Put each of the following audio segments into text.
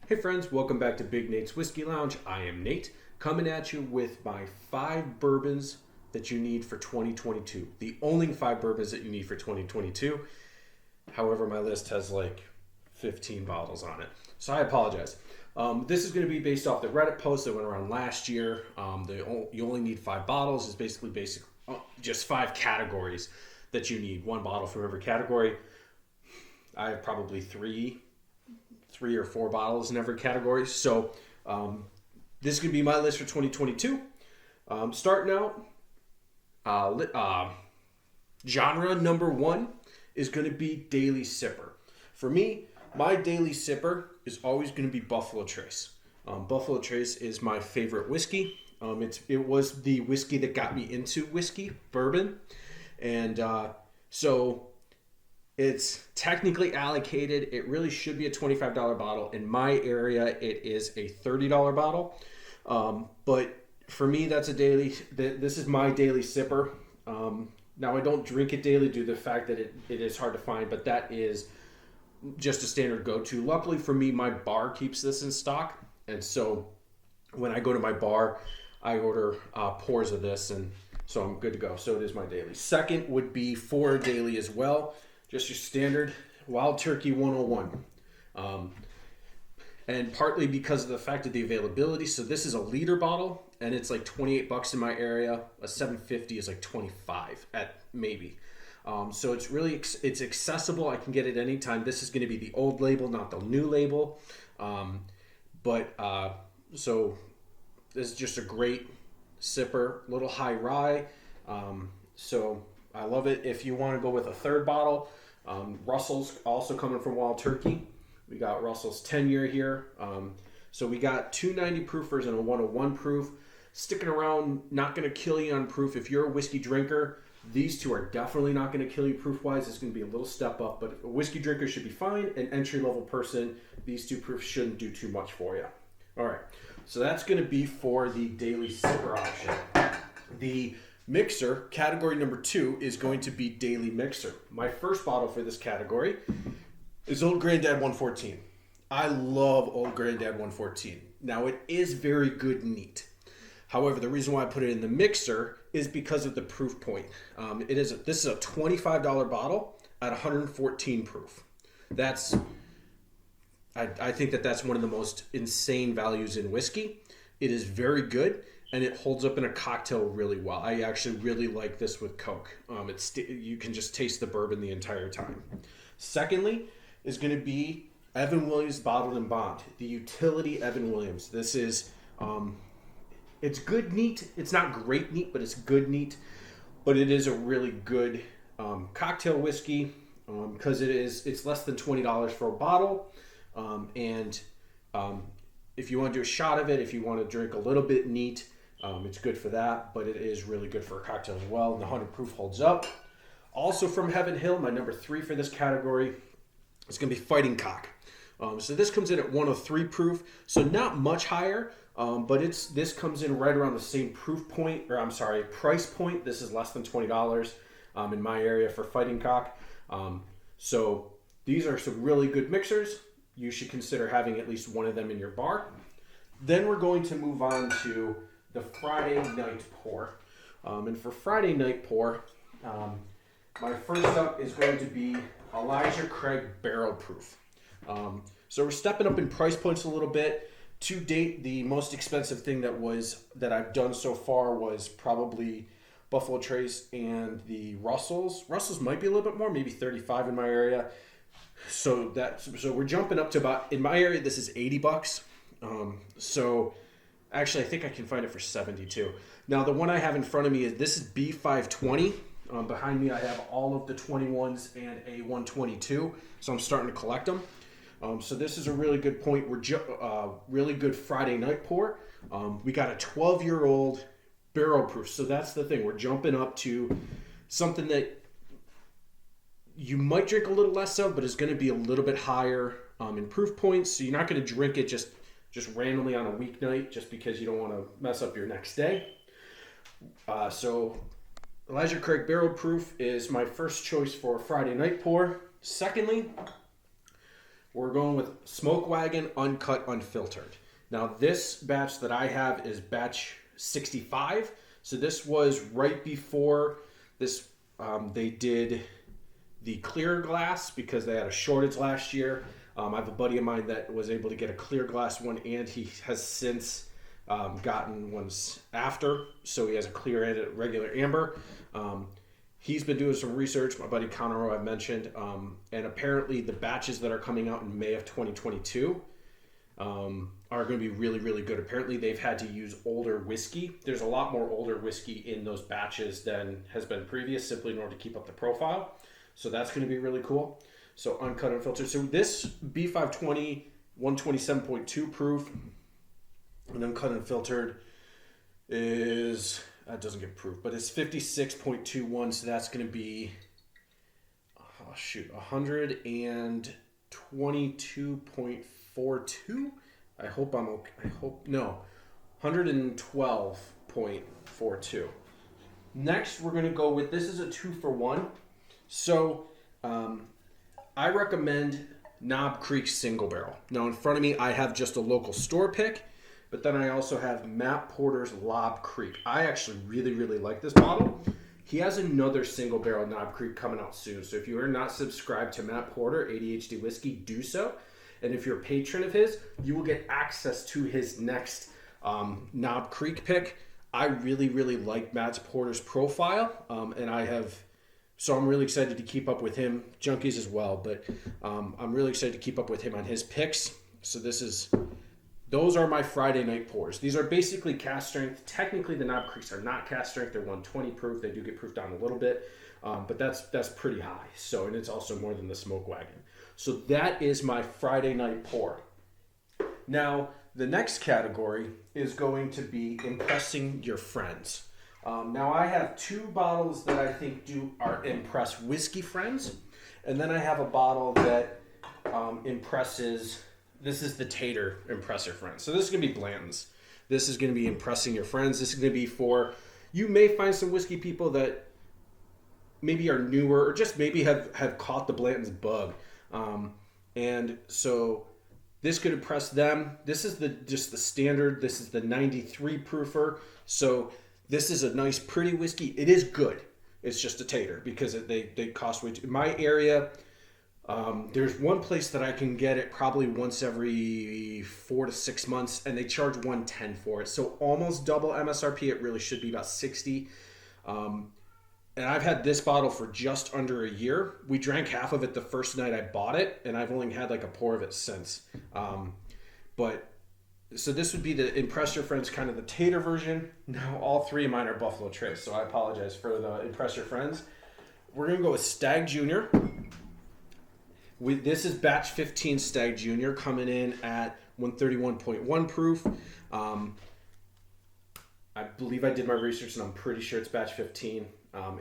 Hey friends, welcome back to Big Nate's Whiskey Lounge. I am Nate, coming at you with my 5 bourbons that you need for 2022. The only 5 bourbons that you need for 2022. However, my list has like 15 bottles on it, so I apologize. This is going to be based off the Reddit post that went around last year. You only need 5 bottles. It's basically just 5 categories that you need. 1 bottle from every category. I have probably 3 or 4 bottles in every category. So this is going to be my list for 2022. Starting out, genre number 1 is going to be Daily Sipper. For me, my Daily Sipper is always going to be Buffalo Trace. Buffalo Trace is my favorite whiskey. It was the whiskey that got me into whiskey, bourbon. And so it's technically allocated. It really should be a $25 bottle. In my area, it is a $30 bottle. But for me, this is my Daily Sipper. Now, I don't drink it daily due to the fact that it is hard to find, but that is just a standard go-to. Luckily for me, my bar keeps this in stock. And so when I go to my bar, I order pours of this, and so I'm good to go. So it is my daily. Second would be for daily as well. Just your standard Wild Turkey 101. And partly because of the fact of the availability. So this is a liter bottle, and it's like $28 in my area. A 750 is like 25 at maybe. So it's accessible. I can get it anytime. This is going to be the old label, not the new label. So this is just a great sipper, little high rye. So I love it. If you want to go with a third bottle, Russell's also coming from Wild Turkey. We got Russell's 10-year here. So we got 290 proofers and a 101 proof. Sticking around, not going to kill you on proof. If you're a whiskey drinker, these two are definitely not going to kill you proof-wise. It's going to be a little step up, but a whiskey drinker should be fine. An entry-level person, these 2 proofs shouldn't do too much for you. All right, so that's going to be for the Daily Sipper option. The mixer, category number 2, is going to be Daily Mixer. My first bottle for this category is Old Granddad 114. I love Old Granddad 114. Now, it is very good neat. However, the reason why I put it in the mixer is because of the proof point. This is a $25 bottle at 114 proof. I think that's one of the most insane values in whiskey. It is very good, and it holds up in a cocktail really well. I actually really like this with Coke. You can just taste the bourbon the entire time. Secondly is going to be Evan Williams Bottled and Bond, the utility Evan Williams. This is, it's good neat. It's not great neat, but it's good neat. But it is a really good cocktail whiskey because it's less than $20 for a bottle. If you want to do a shot of it, if you want to drink a little bit neat, it's good for that, but it is really good for a cocktail as well. And the 100 proof holds up. Also from Heaven Hill, my number 3 for this category is going to be Fighting Cock. So this comes in at 103 proof, so not much higher, but this comes in right around the same price point. This is less than $20 in my area for Fighting Cock. So these are some really good mixers. You should consider having at least one of them in your bar. Then we're going to move on to the Friday night pour. And for Friday night pour, my first up is going to be Elijah Craig Barrel Proof. So we're stepping up in price points a little bit. To date, the most expensive thing that I've done so far was probably Buffalo Trace and the Russells. Russells might be a little bit more, maybe 35 in my area. So we're jumping up to about, in my area, this is $80. So actually, I think I can find it for 72. Now, the one I have in front of me this is B520. Behind me, I have all of the 21s and a 122. So I'm starting to collect them. So this is a really good point. Really good Friday night pour. We got a 12-year-old barrel proof. So that's the thing. We're jumping up to something that you might drink a little less of, but is going to be a little bit higher in proof points. So you're not going to drink it just randomly on a weeknight just because you don't want to mess up your next day. So Elijah Craig Barrel Proof is my first choice for Friday night pour. Secondly, We're going with Smoke Wagon Uncut Unfiltered. Now this batch that I have is batch 65. So this was right before this. They did the clear glass because they had a shortage last year. I have a buddy of mine that was able to get a clear glass one, and he has since gotten ones after. So he has a clear and a regular amber. He's been doing some research, my buddy Connor, I've mentioned, and apparently the batches that are coming out in May of 2022 are going to be really, really good. Apparently they've had to use older whiskey. There's a lot more older whiskey in those batches than has been previous, simply in order to keep up the profile. So that's going to be really cool. So uncut and filtered. So this B520, 127.2 proof, and uncut and filtered is, that doesn't get proof, but it's 56.21. So that's going to be, 122.42. I hope I'm okay. No, 112.42. Next, we're going to go with, this is a 2-for-1. So, I recommend Knob Creek Single Barrel. Now, in front of me, I have just a local store pick, but then I also have Matt Porter's Knob Creek. I actually really, really like this bottle. He has another single barrel Knob Creek coming out soon. So if you are not subscribed to Matt Porter, ADHD Whiskey, do so. And if you're a patron of his, you will get access to his next Knob Creek pick. I really, really like Matt Porter's profile. So I'm really excited to keep up with him. Junkies as well, but I'm really excited to keep up with him on his picks. So those are my Friday night pours. These are basically cast strength. Technically, the Knob Creeks are not cast strength. They're 120 proof. They do get proofed down a little bit, but that's pretty high. So, and it's also more than the Smoke Wagon. So that is my Friday night pour. Now, the next category is going to be impressing your friends. Now, I have 2 bottles that I think are impress whiskey friends, and then I have a bottle that impresses. This is the Tater Impressor Friends. So this is going to be Blanton's. This is going to be impressing your friends. This is going to be for, you may find some whiskey people that maybe are newer or just maybe have caught the Blanton's bug. And so this could impress them. This is just the standard. This is the 93 proofer. So this is a nice, pretty whiskey. It is good. It's just a tater because they cost way too. In my area, there's one place that I can get it probably once every 4 to 6 months, and they charge $110 for it. So almost double MSRP. It really should be about $60. And I've had this bottle for just under a year. We drank half of it the first night I bought it, and I've only had like a pour of it since. So this would be the Impress Your Friends, kind of the tater version. Now, all 3 of mine are Buffalo Trace, so I apologize for the Impress Your Friends. We're going to go with Stag Junior. This is batch 15 Stag Junior coming in at 131.1 proof. I believe I did my research, and I'm pretty sure it's batch 15.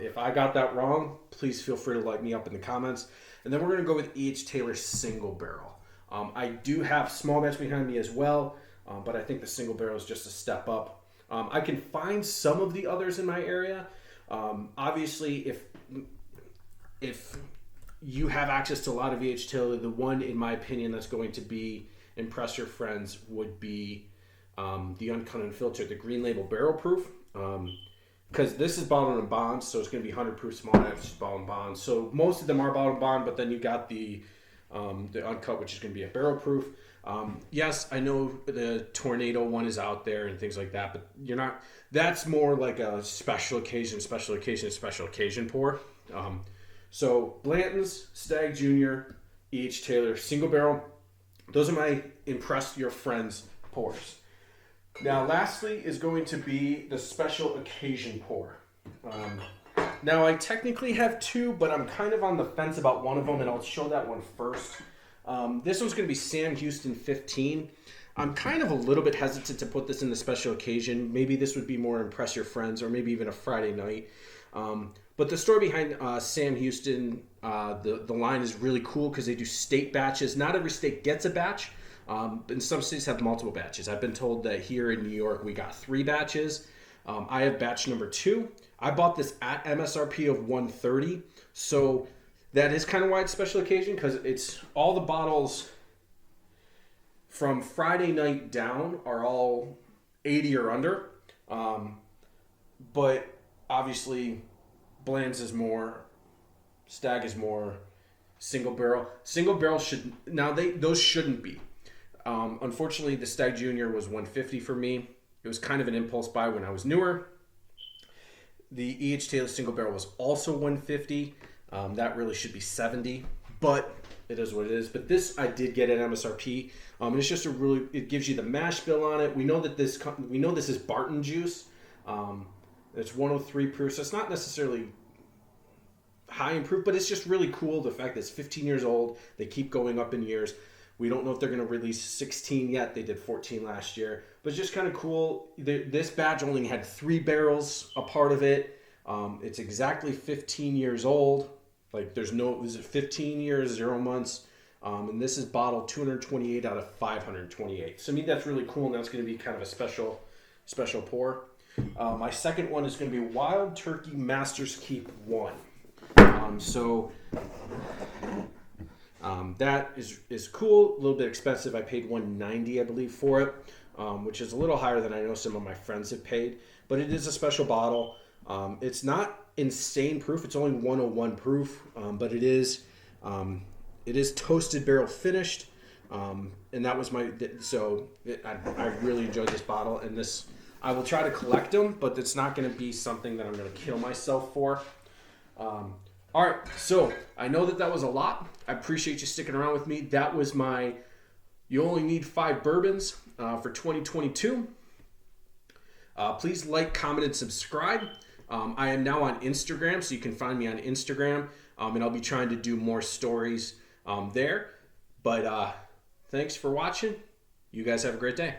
If I got that wrong, please feel free to light me up in the comments. And then we're going to go with E.H. Taylor Single Barrel. I do have small batch behind me as well, but I think the single barrel is just a step up. I can find some of the others in my area. Obviously, if you have access to a lot of E.H. Taylor, the one, in my opinion, that's going to be impress your friends would be the Uncut and Filtered, the Green Label Barrel Proof. Because this is bottled in bond, so it's going to be 100 proof small batch bottled in bond. So most of them are bottled in bond, but then you got the uncut, which is going to be a barrel proof. Yes, I know the Tornado one is out there and things like that, but you're not. That's more like a special occasion pour. So Blanton's, Stag Junior, E.H. Taylor, single barrel. Those are my impress your friends pours. Now, lastly is going to be the special occasion pour. Now, I technically have 2, but I'm kind of on the fence about one of them, and I'll show that one first. This one's going to be Sam Houston 15. I'm kind of a little bit hesitant to put this in the special occasion. Maybe this would be more impress your friends, or maybe even a Friday night. But the story behind Sam Houston, the line is really cool because they do state batches. Not every state gets a batch. And some states have multiple batches. I've been told that here in New York we got 3 batches. I have batch number 2. I bought this at MSRP of $130, so that is kind of why it's special occasion, because it's all the bottles from Friday night down are all 80 or under. But obviously, Bland's is more, Stag is more, single barrel. Single barrel should, now those shouldn't be. Unfortunately, the Stag Junior was 150 for me. It was kind of an impulse buy when I was newer. The E.H. Taylor single barrel was also 150. That really should be 70, but it is what it is. But this I did get at MSRP. And it's just it gives you the mash bill on it. We know this is Barton juice. It's 103 proof, so it's not necessarily high in proof, but it's just really cool. The fact that it's 15 years old, they keep going up in years. We don't know if they're going to release 16 yet. They did 14 last year. But it's just kind of cool. This batch only had 3 barrels a part of it. It's exactly 15 years old. Like is it 15 years, 0 months? And this is bottled 228 out of 528. So I mean, that's really cool. And that's going to be kind of a special pour. My second one is going to be Wild Turkey Master's Keep 1. That is cool, a little bit expensive. I paid $190, I believe, for it, which is a little higher than I know some of my friends have paid. But it is a special bottle. It's not insane proof. It's only 101 proof, but it is toasted barrel finished. And that was I really enjoyed this bottle. And this, I will try to collect them, but it's not going to be something that I'm going to kill myself for. All right, so I know that was a lot. I appreciate you sticking around with me. That was You Only Need 5 Bourbons for 2022. Please like, comment, and subscribe. I am now on Instagram, so you can find me on Instagram, and I'll be trying to do more stories there. But thanks for watching. You guys have a great day.